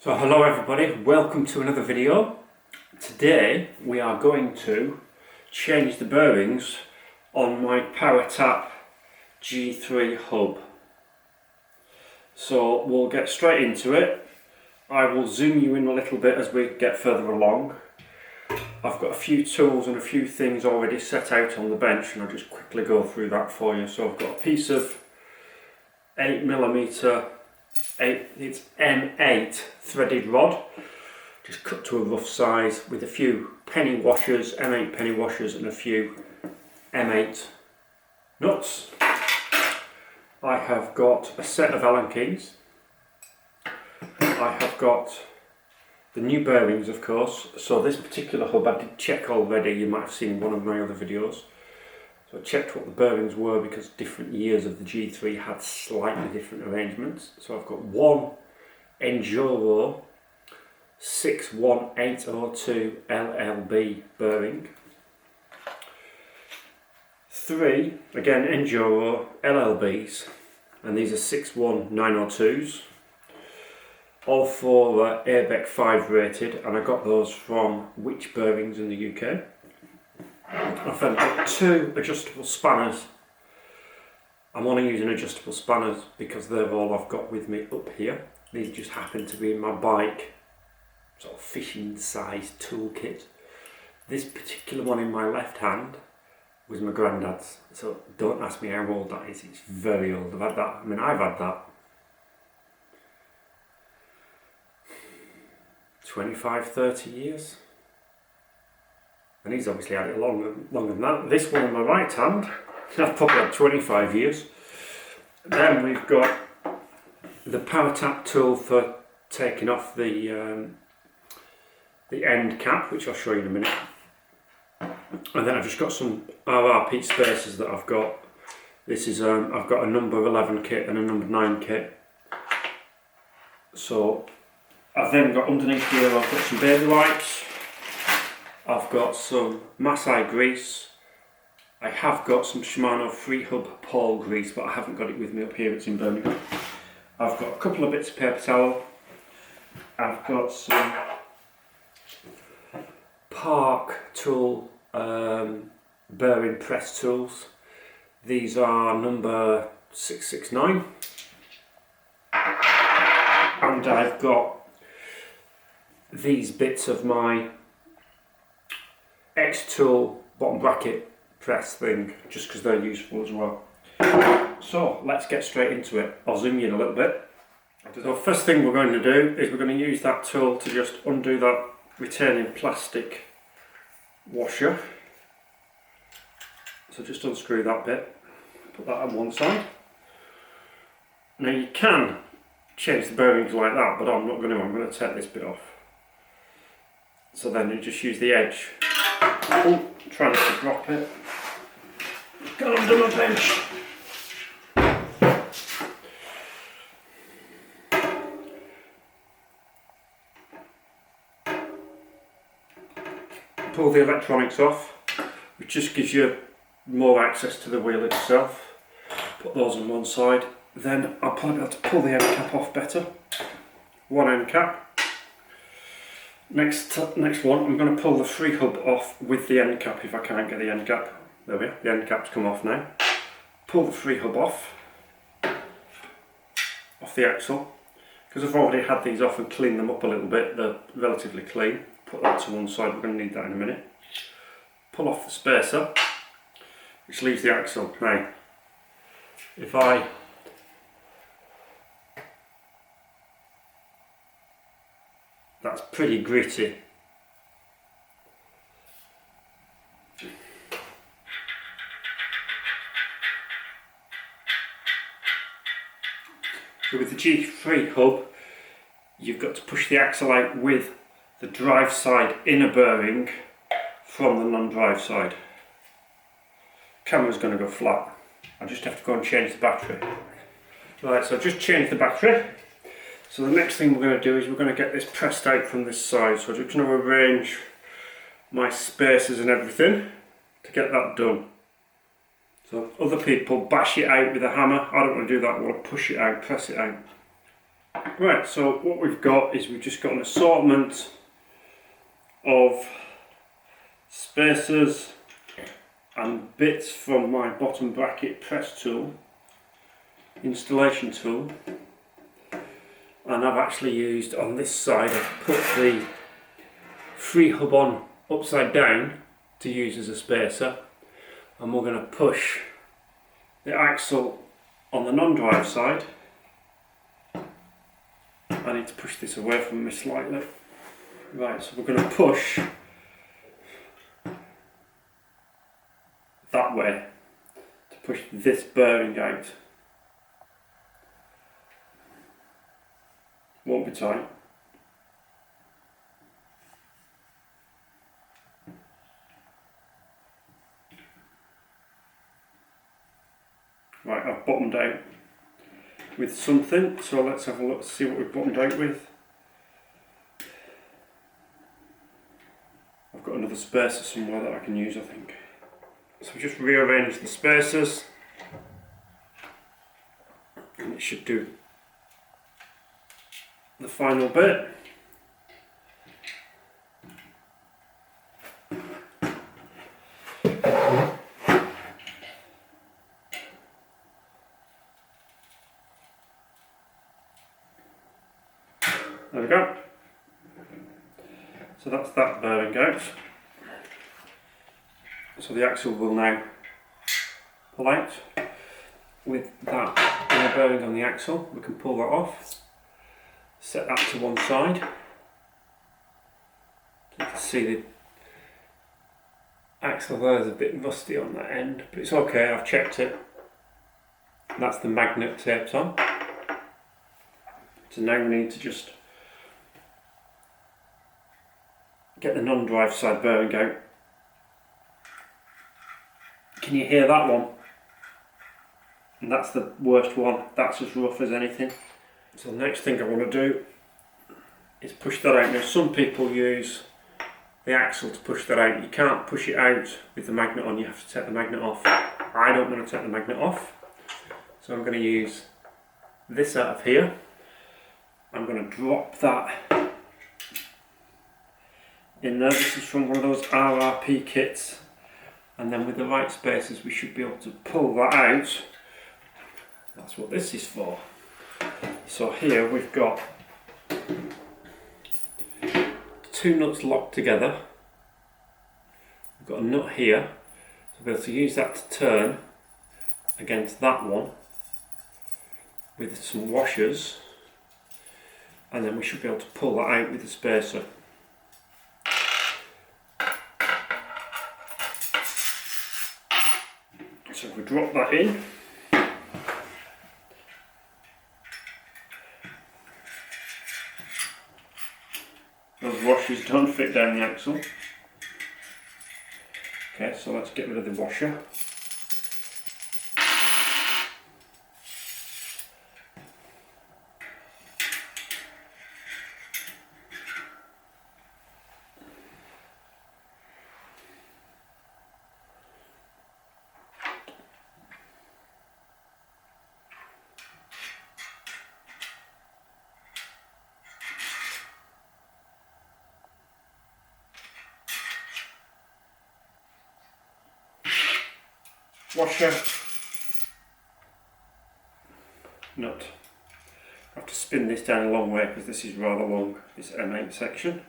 So hello everybody, welcome to another video. Today we are going to change the bearings on my PowerTap G3 hub. So we'll get straight into it. I will zoom you in a little bit as we get further along. I've got a few tools and a few things already set out on the bench and I'll just quickly go through that for you. So I've got a piece of 8mm it's M8 threaded rod, just cut to a rough size with a few penny washers, M8 penny washers and a few M8 nuts. I have got a set of Allen keys. I have got the new bearings, of course. So this particular hub I did check already, you might have seen one of my other videos. So I checked what the bearings were because different years of the G3 had slightly different arrangements. So I've got one Enduro 61802 LLB bearing. Three, again Enduro LLBs, and these are 61902s. All four are ABEC 5 rated, and I got those from Which Bearings in the UK. I've then got two adjustable spanners. I'm only using adjustable spanners because they're all I've got with me up here. These just happen to be in my bike sort of fishing size toolkit. This particular one in my left hand was my granddad's, so don't ask me how old that is, it's very old. I've had that, I've had that 25-30 years. And he's obviously had it longer than that. This one on my right hand, I've probably had 25 years. Then we've got the PowerTap tool for taking off the end cap, which I'll show you in a minute. And then I've just got some RRP spacers that I've got. This is I've got a number 11 kit and a number 9 kit. So I've then got underneath here, I've got some baby wipes. I've got some Masai grease. I have got some Shimano free hub Paul grease, but I haven't got it with me up here, it's in Birmingham. I've got a couple of bits of paper towel. I've got some Park tool bearing press tools. These are number 669. And I've got these bits of my X-Tool bottom bracket press thing, just because they're useful as well. So let's get straight into it. I'll zoom you in a little bit. So first thing we're going to do is we're going to use that tool to just undo that retaining plastic washer. So just unscrew that bit, put that on one side. Now you can change the bearings like that, but I'm not going to. I'm going to take this bit off. So then you just use the edge. Oh, try not to drop it. Got under my bench. Pull the electronics off, which just gives you more access to the wheel itself. Put those on one side. Then I'll probably be able to pull the end cap off better. One end cap. Next one, I'm going to pull the free hub off with the end cap if I can't get the end cap. There we are, the end cap's come off now. Pull the free hub off the axle. Because I've already had these off and cleaned them up a little bit, they're relatively clean. Put that to one side, we're going to need that in a minute. Pull off the spacer, which leaves the axle. Now, if I that's pretty gritty. So with the G3 hub, you've got to push the axle out with the drive side inner bearing from the non-drive side. Camera's going to go flat. I just have to go and change the battery. Right, so I've just changed the battery. So the next thing we're going to do is we're going to get this pressed out from this side. So I'm just going to arrange my spacers and everything to get that done. So other people bash it out with a hammer. I don't want to do that. I want to push it out, press it out. Right, so what we've got is we've just got an assortment of spacers and bits from my bottom bracket press tool, installation tool, and I've actually used on this side, I've put the free hub on upside down to use as a spacer, and we're going to push the axle on the non-drive side. I need to push this away from me slightly. Right, so we're going to push that way to push this bearing out. Won't be tight. Right, I've bottomed out with something, so let's have a look to see what we've bottomed out with. I've got another spacer somewhere that I can use, I think. So we just rearrange the spacers and it should do the final bit. There we go. So that's that bearing out. So the axle will now pull out. With that inner bearing on the axle, we can pull that off. Set that to one side. You can see the axle there is a bit rusty on that end, but it's okay, I've checked it. That's the magnet taped on. So now we need to just get the non-drive side bearing out. Can you hear that one? And that's the worst one. That's as rough as anything. So the next thing I want to do is push that out. Now some people use the axle to push that out. You can't push it out with the magnet on, you have to take the magnet off. I don't want to take the magnet off. So I'm going to use this out of here. I'm going to drop that in there. This is from one of those RRP kits, and then with the right spacers we should be able to pull that out. That's what this is for. So here we've got two nuts locked together. We've got a nut here, so we'll be able to use that to turn against that one with some washers, and then we should be able to pull that out with the spacer. So if we drop that in, those washers don't fit down the axle. Okay, so let's get rid of the washer. Washer, nut. I have to spin this down a long way because this is rather long, this M8 section.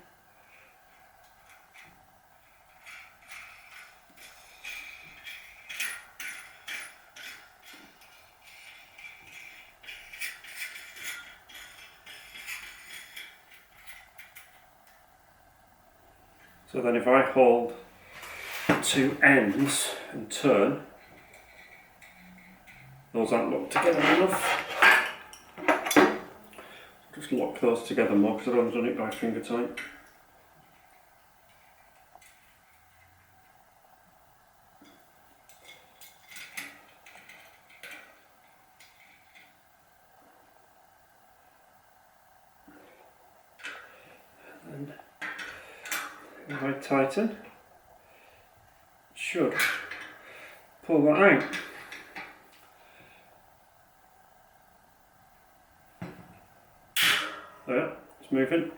So then if I hold the two ends and turn, those aren't locked together enough. Just lock those together more because I've only done it by finger tight. And if I tighten, it should pull that out. Oh yeah, it's moving.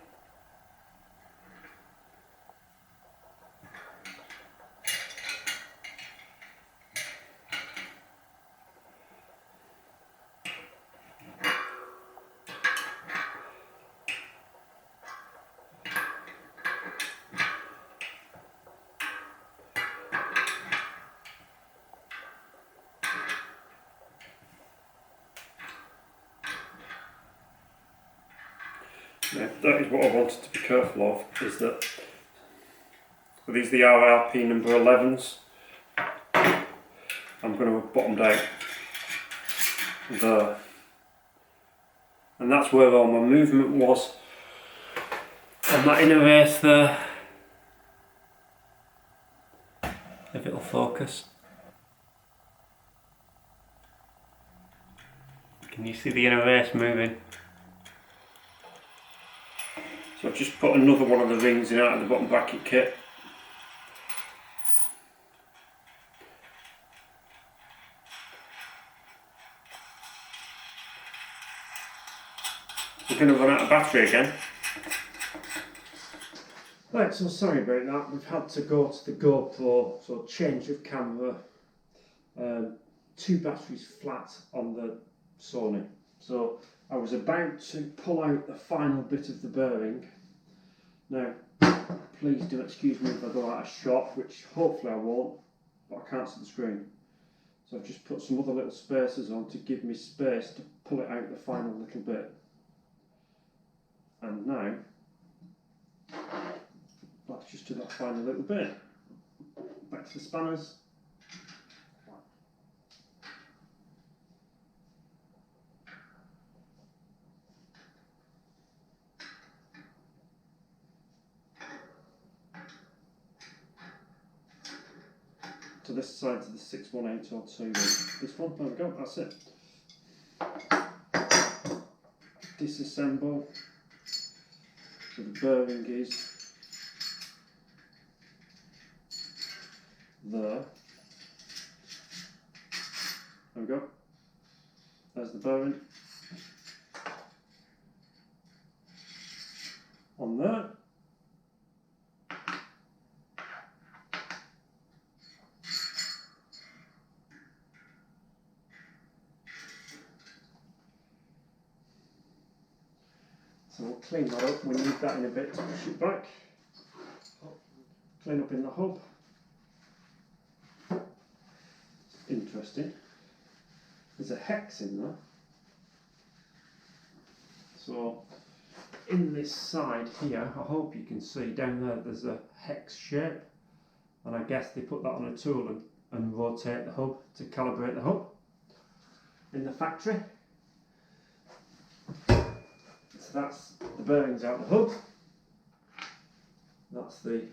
Yeah, that is what I wanted to be careful of, is that these the RRP number 11s. I'm going to have bottomed out there. And that's where all my movement was on that inner race there. If it'll focus. Can you see the inner race moving? So I've just put another one of the rings in out of the bottom bracket kit. We're going to run out of battery again. Right, so sorry about that. We've had to go to the GoPro, so change of camera. 2 batteries flat on the Sony. So I was about to pull out the final bit of the bearing. Now, please do excuse me if I go out of shot, which hopefully I won't, but I can't see the screen. So I've just put some other little spacers on to give me space to pull it out the final little bit. And now, let's just do that final little bit. Back to the spanners. To this side to the 61802. This one, there we go, that's it. Disassemble. So the bearing is there. There we go. There's the bearing. On there. So we'll clean that up. We need that in a bit to push it back. Clean up in the hub. Interesting. There's a hex in there. So in this side here, I hope you can see down there, there's a hex shape. And I guess they put that on a tool and rotate the hub to calibrate the hub in the factory. So that's the bearings out the hub. That's the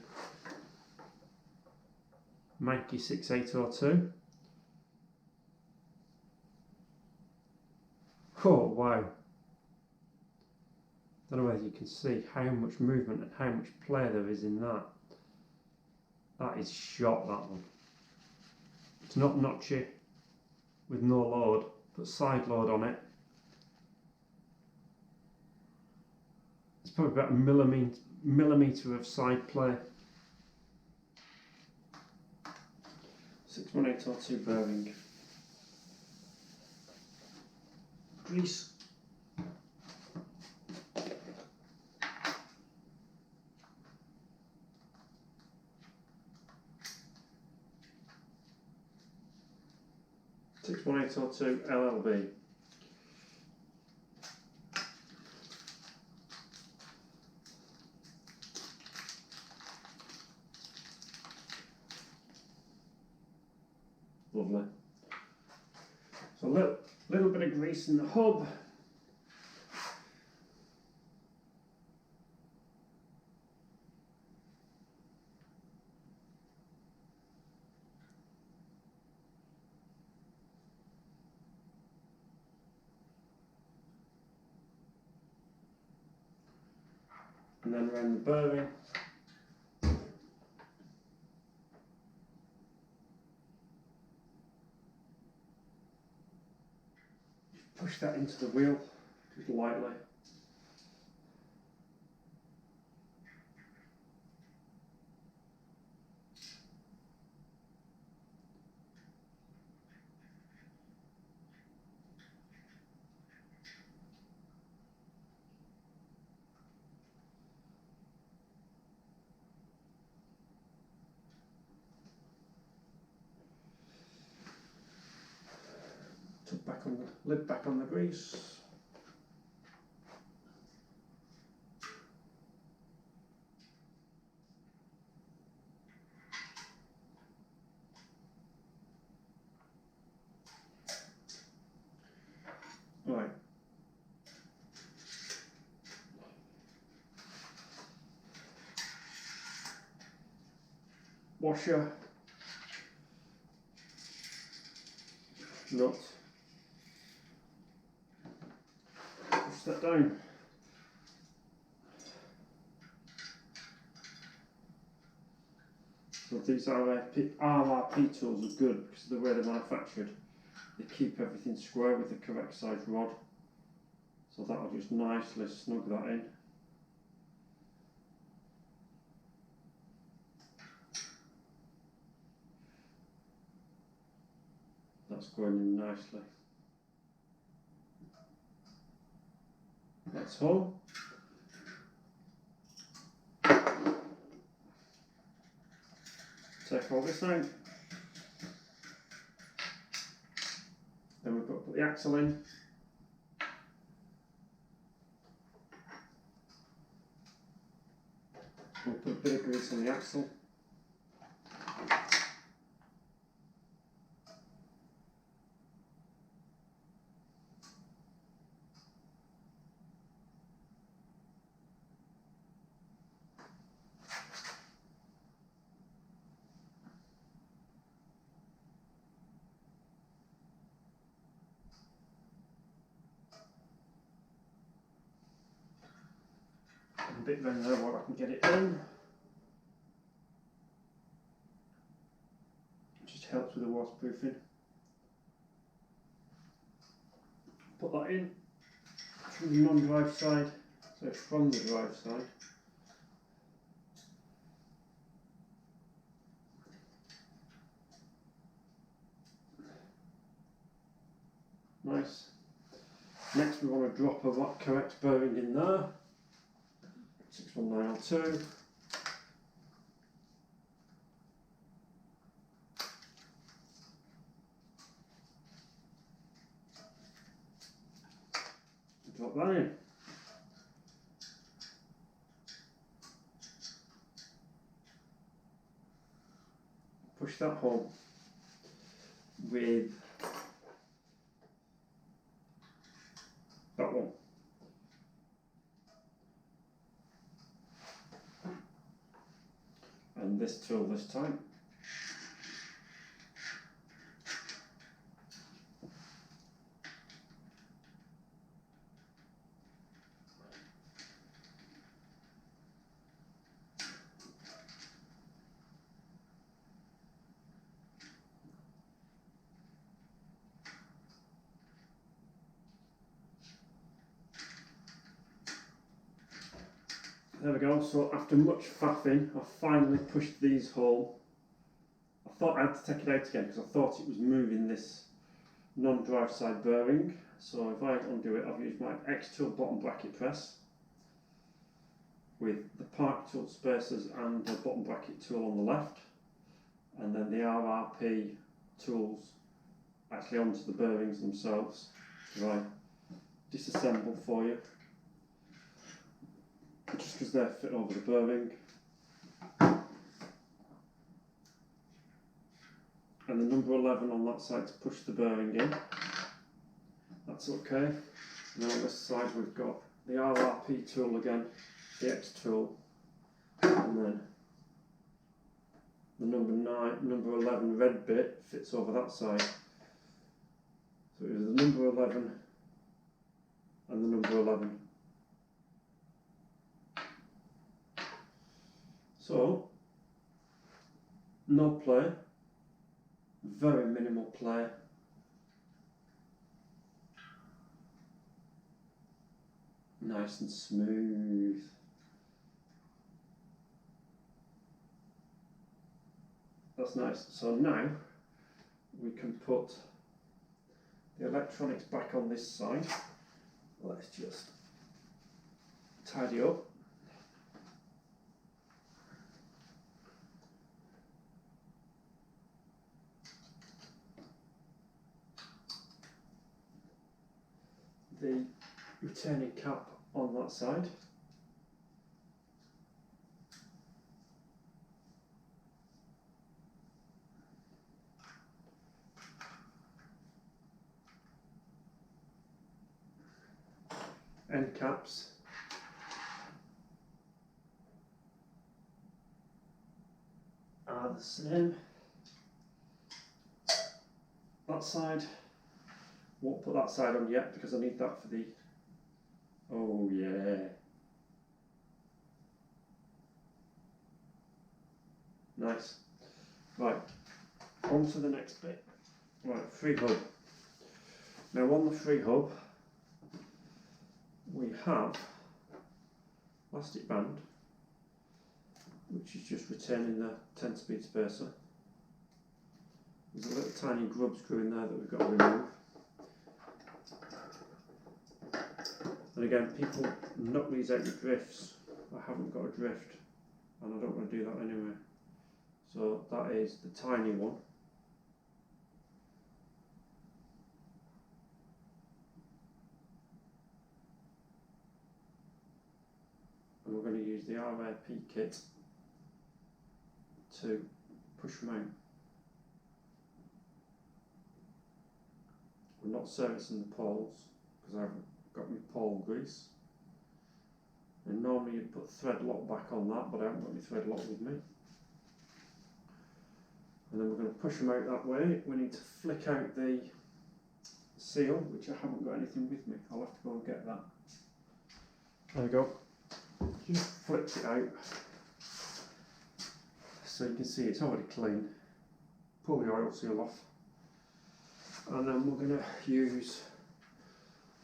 Manky 6802. Oh wow. Don't know whether you can see how much movement and how much play there is in that. That is shot, that one. It's not notchy with no load, but side load on it. It's probably about a millimetre of side play. 61802 bearing. Grease. Six 1802 LLB. Lovely. So a little bit of grease in the hub. And then around the bearing. Push that into the wheel just lightly. lid back on the grease. Right. Washer, nut, push that down. So these RRP tools are good because of the way they're manufactured. They keep everything square with the correct size rod. So that'll just nicely snug that in. That's going in nicely. That's home. Take all this out. Then we've got to put the axle in. We'll put a bit of grease on the axle. A bit around there while I can get it in. Just helps with the waterproofing. Put that in from the non-drive side, so from the drive side. Nice. Next we want to drop a correct bearing in there. 61902. Drop that in. Push that home with that one. And this tool this time. There we go, so after much faffing, I finally pushed these home. I thought I had to take it out again because I thought it was moving this non-drive side bearing. So if I undo it, I've used my X-Tool bottom bracket press with the Park Tool spacers and the bottom bracket tool on the left, and then the RRP tools actually onto the bearings themselves. If I disassemble for you, just because they fit over the bearing. And the number 11 on that side to push the bearing in. That's okay. And then on this side we've got the RRP tool again, the X tool, and then the number 11 red bit fits over that side. So it was the number 11 and the number 11. So, no play, very minimal play. Nice and smooth. That's nice. So now we can put the electronics back on this side. Let's just tidy up. the retaining cap on that side. End caps are the same. That side, won't put that side on yet because I need that for the, oh yeah, nice. Right, on to the next bit. Right, free hub. Now on the free hub we have plastic band, which is just retaining the 10-speed spacer. There's a little tiny grub screw in there that we've got to remove. And again, people knock these out with drifts. I haven't got a drift, and I don't want to do that anyway. So that is the tiny one. And we're going to use the RAP kit to push mount. I'm not servicing the poles because I haven't got my pole grease. And normally you'd put thread lock back on that, but I haven't got my thread lock with me. And then we're going to push them out that way. We need to flick out the seal, which I haven't got anything with me. I'll have to go and get that. There we go. Just flipped it out so you can see it's already clean. Pull the oil seal off, and then we're going to use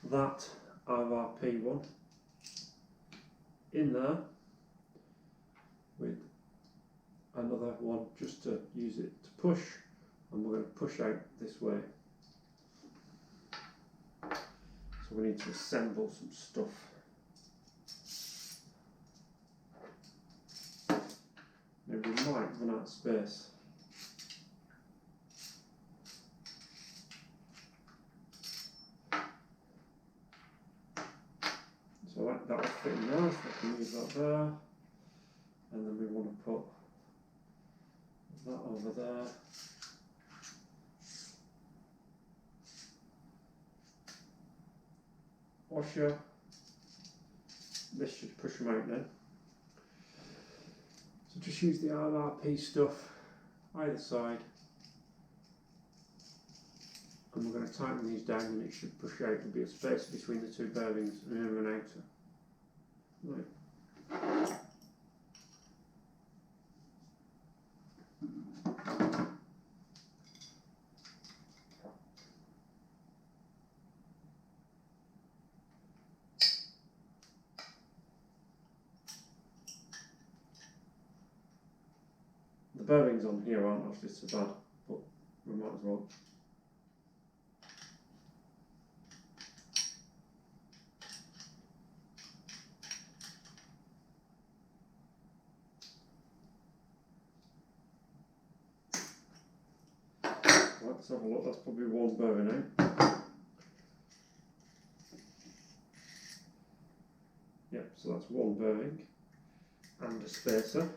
that RRP one in there with another one just to use it to push, and we're going to push out this way. So we need to assemble some stuff. Maybe we might run out of space. So that will fit in there, so I can use that there. And then we want to put that over there. Washer. This should push them out then. So just use the RRP stuff either side, and we're going to tighten these down, and it should push out. There'll be a space between the two bearings, an inner and outer. Right. The bearings on here aren't actually so bad, but we might as well. Let's have a look, that's probably one bearing out. Yep, so that's one bearing and a spacer.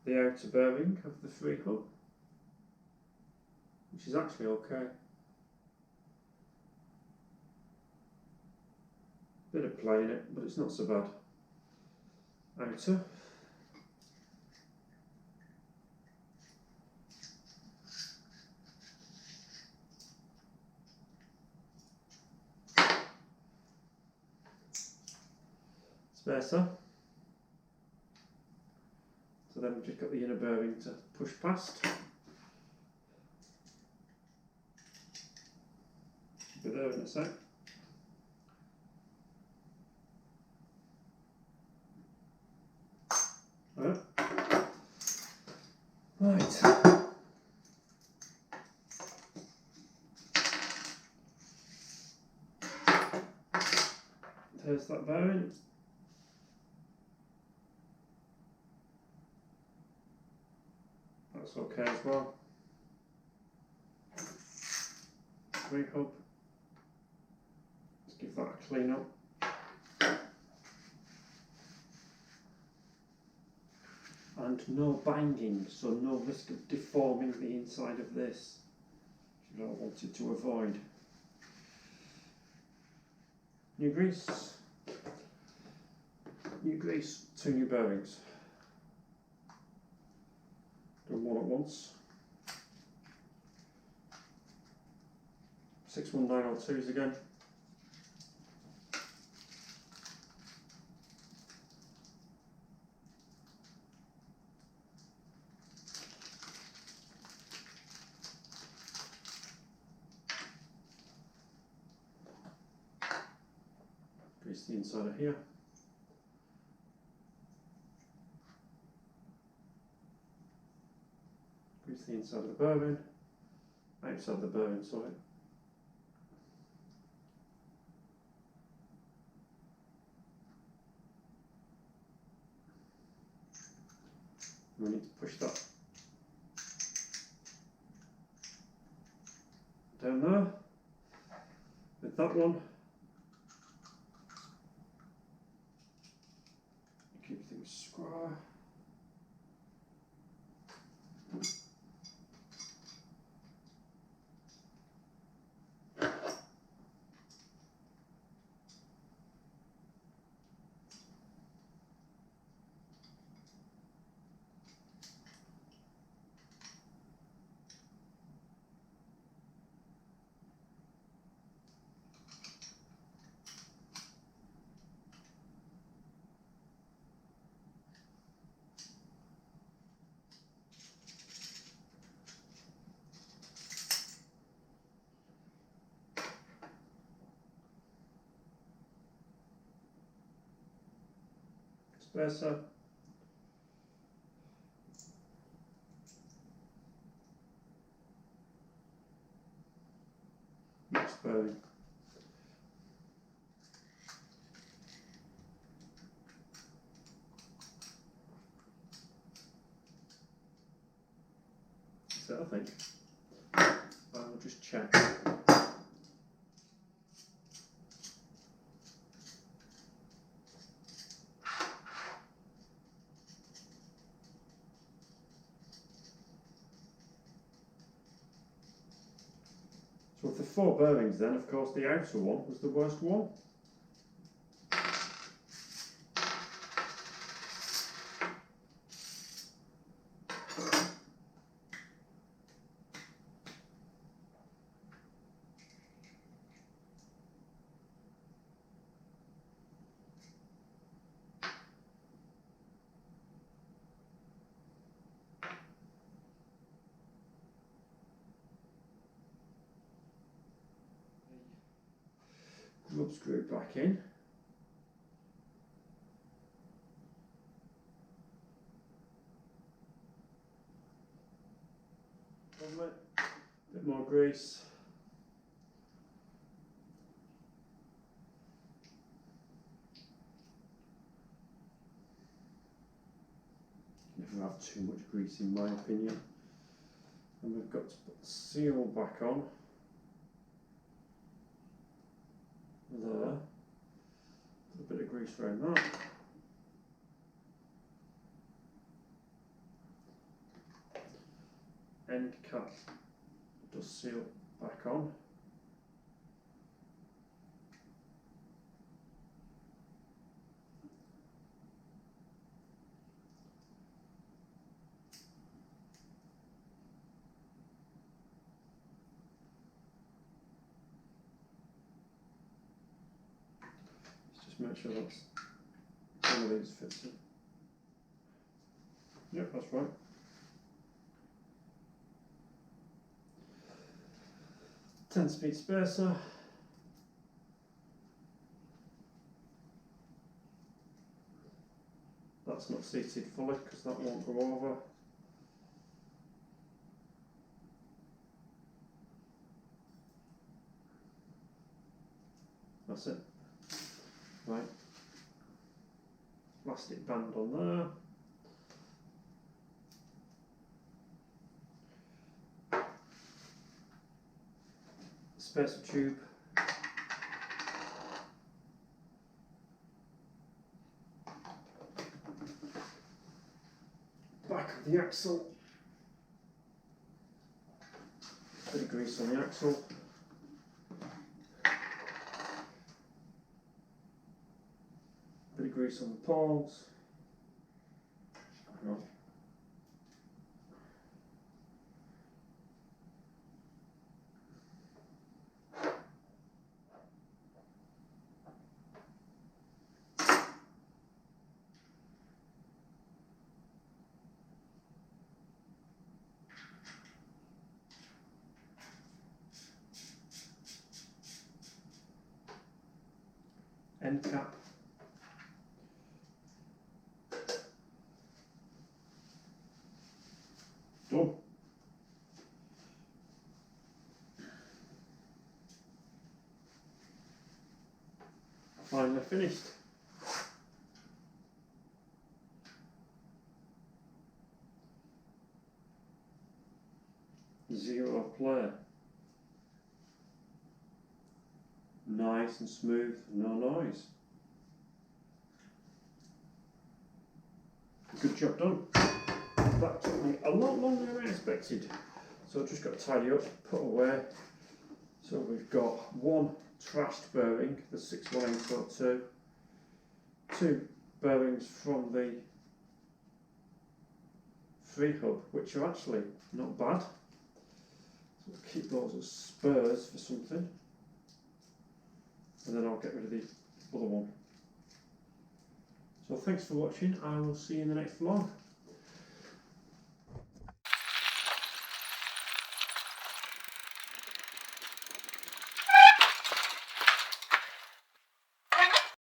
The outer bearing of the free hub, which is actually okay. Bit of play in it, but it's not so bad. Outer. Spacer. So then we've just got the inner bearing to push past. Should be there in a sec. Right. There's that bearing. That's okay as well. Re-hub. Let's give that a clean up. And no banging, so no risk of deforming the inside of this, which I wanted to avoid. New grease, 2 new bearings. Done one at once. 61902s again. Grease the inside of here. Grease the inside of the bearing. Outside of the bearing, sorry. We need to push that down there with that one. Keep things square. Spacer. Next bearing. So I think I'll just check. So of the 4 bearings then, of course the outer one was the worst one. Rub screw back in. Lovely. Bit more grease. Never have too much grease in my opinion. And we've got to put the seal back on. There. Put a bit of grease around that. End cap does seal back on. Let's just make sure that's one of these fits in. Yep, that's right. Ten-speed spacer. seated fully because that won't go over. That's it. Right. Plastic band on there. Spacer tube. Back of the axle. Bit of grease on the axle. Bit of grease on the pawls. No. End cap. Done. Finally finished. Zero play. Nice and smooth, no noise. Good job done. That took me a lot longer than I expected. So I've just got to tidy up, put away. So we've got one trashed bearing, the 61842, two bearings from the free hub, which are actually not bad. So we'll keep those as spurs for something. And then I'll get rid of the other one. So thanks for watching. I will see you in the next vlog.